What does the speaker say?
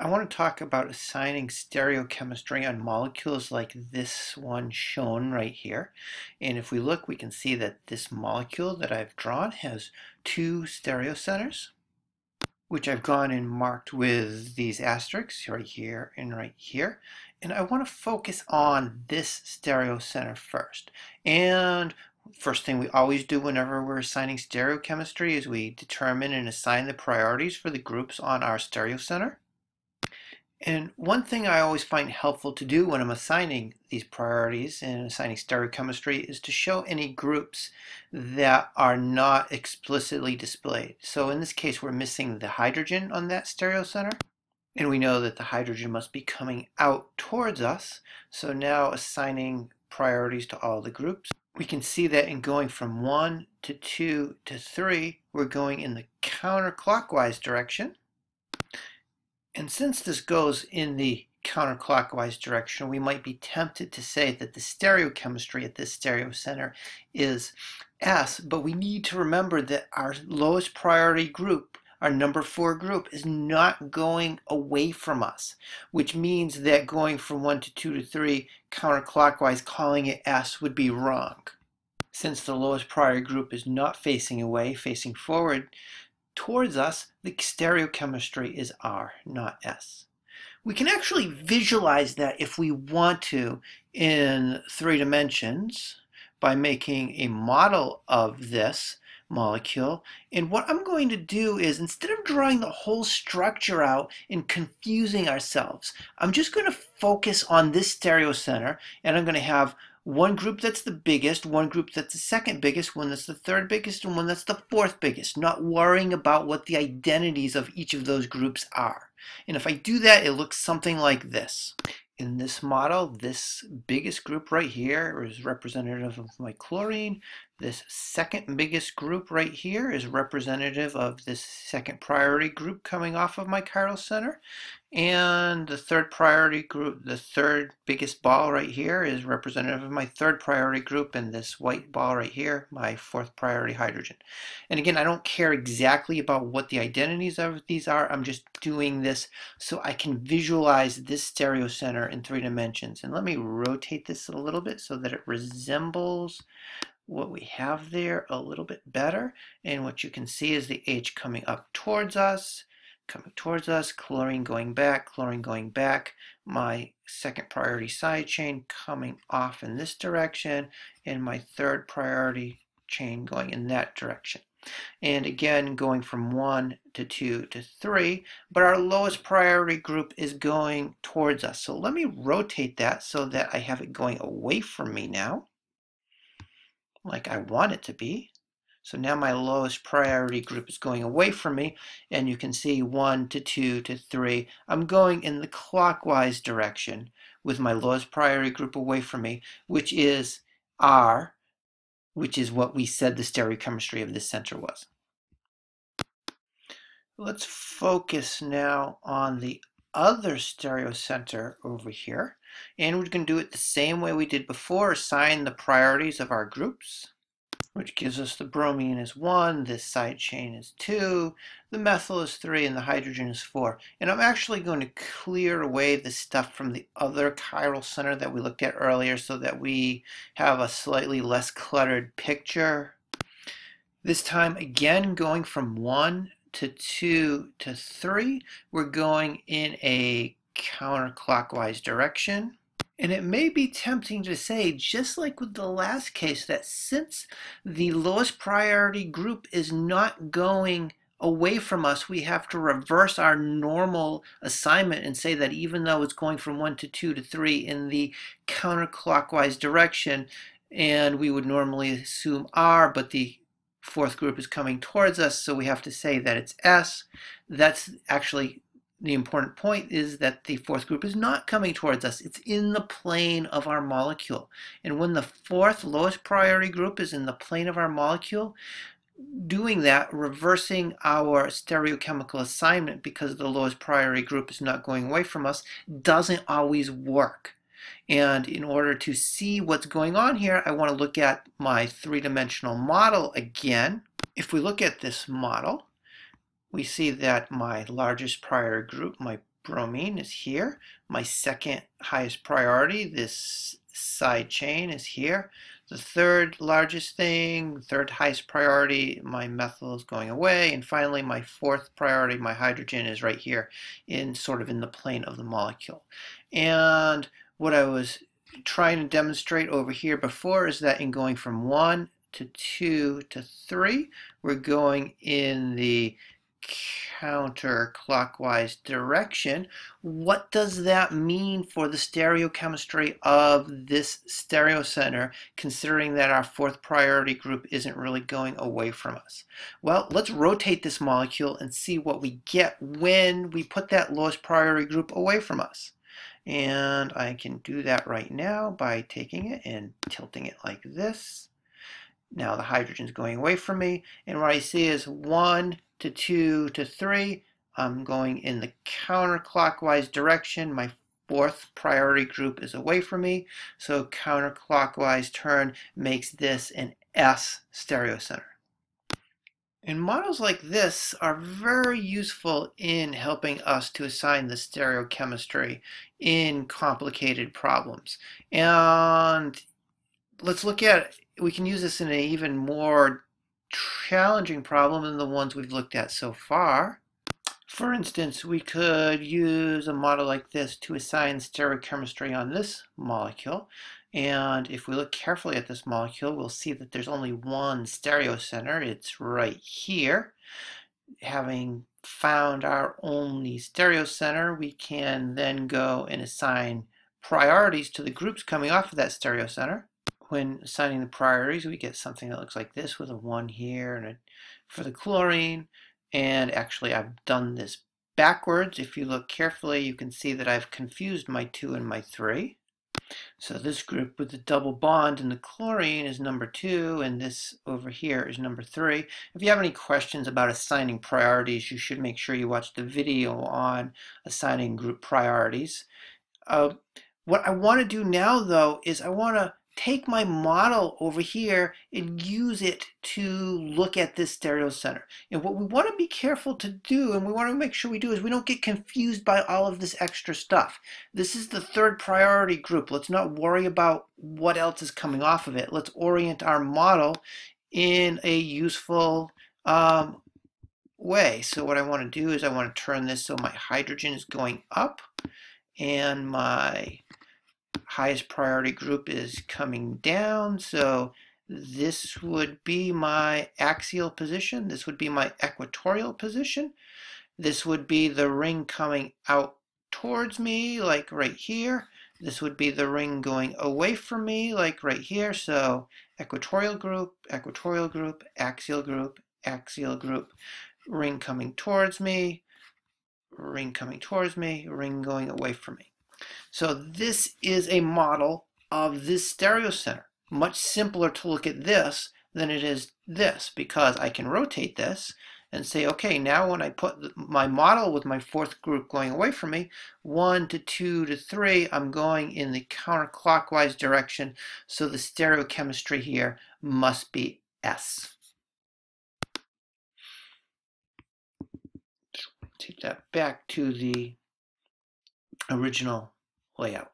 I want to talk about assigning stereochemistry on molecules like this one shown right here. And if we look, we can see that this molecule that I've drawn has two stereocenters, which I've gone and marked with these asterisks right here and right here. And I want to focus on this stereocenter first. And first thing we always do whenever we're assigning stereochemistry is we determine and assign the priorities for the groups on our stereocenter. And one thing I always find helpful to do when I'm assigning these priorities and assigning stereochemistry is to show any groups that are not explicitly displayed. So in this case, we're missing the hydrogen on that stereocenter. And we know that the hydrogen must be coming out towards us. So now assigning priorities to all the groups, we can see that in going from 1 to 2 to 3, we're going in the counterclockwise direction. And since this goes in the counterclockwise direction, we might be tempted to say that the stereochemistry at this stereocenter is S, but we need to remember that our lowest priority group, our number 4 group, is not going away from us, which means that going from 1 to 2 to 3 counterclockwise, calling it S, would be wrong. Since the lowest priority group is not facing away, facing forward, towards us, the stereochemistry is R, not S. We can actually visualize that if we want to in 3 dimensions by making a model of this molecule. And what I'm going to do is, instead of drawing the whole structure out and confusing ourselves, I'm just going to focus on this stereocenter, and I'm going to have one group that's the biggest, one group that's the second biggest, one that's the third biggest, and one that's the fourth biggest, not worrying about what the identities of each of those groups are. And if I do that, it looks something like this. In this model, this biggest group right here is representative of my chlorine. This second biggest group right here is representative of this second priority group coming off of my chiral center. And the third priority group, the third biggest ball right here, is representative of my third priority group, and this white ball right here, my fourth priority hydrogen. And again, I don't care exactly about what the identities of these are. I'm just doing this so I can visualize this stereocenter in 3 dimensions. And let me rotate this a little bit so that it resembles what we have there a little bit better. And what you can see is the H coming up towards us, chlorine going back, my second priority side chain coming off in this direction, and my third priority chain going in that direction. And again, going from 1 to 2 to 3, but our lowest priority group is going towards us. So let me rotate that so that I have it going away from me now, like I want it to be. So now my lowest priority group is going away from me, and you can see 1 to 2 to 3. I'm going in the clockwise direction with my lowest priority group away from me, which is R, which is what we said the stereochemistry of this center was. Let's focus now on the other stereocenter over here, and we're going to do it the same way we did before, assign the priorities of our groups, which gives us the bromine is 1, this side chain is 2, the methyl is 3, and the hydrogen is 4. And I'm actually going to clear away the stuff from the other chiral center that we looked at earlier so that we have a slightly less cluttered picture. This time, again, going from 1 to 2 to 3, we're going in a counterclockwise direction. And it may be tempting to say, just like with the last case, that since the lowest priority group is not going away from us, we have to reverse our normal assignment and say that even though it's going from 1 to 2 to 3 in the counterclockwise direction, and we would normally assume R, but the fourth group is coming towards us, so we have to say that it's S. That's actually the important point, is that the fourth group is not coming towards us. It's in the plane of our molecule. And when the fourth lowest priority group is in the plane of our molecule, doing that, reversing our stereochemical assignment because the lowest priority group is not going away from us, doesn't always work. And in order to see what's going on here, I want to look at my 3-dimensional model again. If we look at this model, we see that my largest priority group, my bromine is here. My second highest priority, this side chain, is here. The third largest thing, third highest priority, my methyl is going away. And finally, my fourth priority, my hydrogen, is right here in sort of in the plane of the molecule. And what I was trying to demonstrate over here before is that in going from 1 to 2 to 3, we're going in the counterclockwise direction. What does that mean for the stereochemistry of this stereocenter, considering that our fourth priority group isn't really going away from us? Well, let's rotate this molecule and see what we get when we put that lowest priority group away from us. And I can do that right now by taking it and tilting it like this. Now the hydrogen's going away from me, and what I see is 1 to 2 to 3. I'm going in the counterclockwise direction. My fourth priority group is away from me, so counterclockwise turn makes this an S stereocenter. And models like this are very useful in helping us to assign the stereochemistry in complicated problems. And let's look at, we can use this in an even more challenging problem than the ones we've looked at so far. For instance, we could use a model like this to assign stereochemistry on this molecule. And if we look carefully at this molecule, we'll see that there's only one stereocenter. It's right here. Having found our only stereocenter, we can then go and assign priorities to the groups coming off of that stereocenter. When assigning the priorities, we get something that looks like this with a 1 here and a for the chlorine. And actually, I've done this backwards. If you look carefully, you can see that I've confused my 2 and my 3. So this group with the double bond in the chlorine is number 2, and this over here is number 3. If you have any questions about assigning priorities, you should make sure you watch the video on assigning group priorities. What I want to do now, though, is I want to take my model over here and use it to look at this stereocenter. And what we want to be careful to do, and we want to make sure we do, is we don't get confused by all of this extra stuff. This is the third priority group. Let's not worry about what else is coming off of it. Let's orient our model in a useful way. So what I want to do is I want to turn this so my hydrogen is going up and my highest priority group is coming down. So this would be my axial position. This would be my equatorial position. This would be the ring coming out towards me, like right here. This would be the ring going away from me, like right here. So equatorial group, axial group, axial group, ring coming towards me, ring coming towards me, ring going away from me. So this is a model of this stereocenter. Much simpler to look at this than it is this, because I can rotate this and say, okay, now when I put my model with my fourth group going away from me, 1 to 2 to 3, I'm going in the counterclockwise direction, so the stereochemistry here must be S. Take that back to the original layout.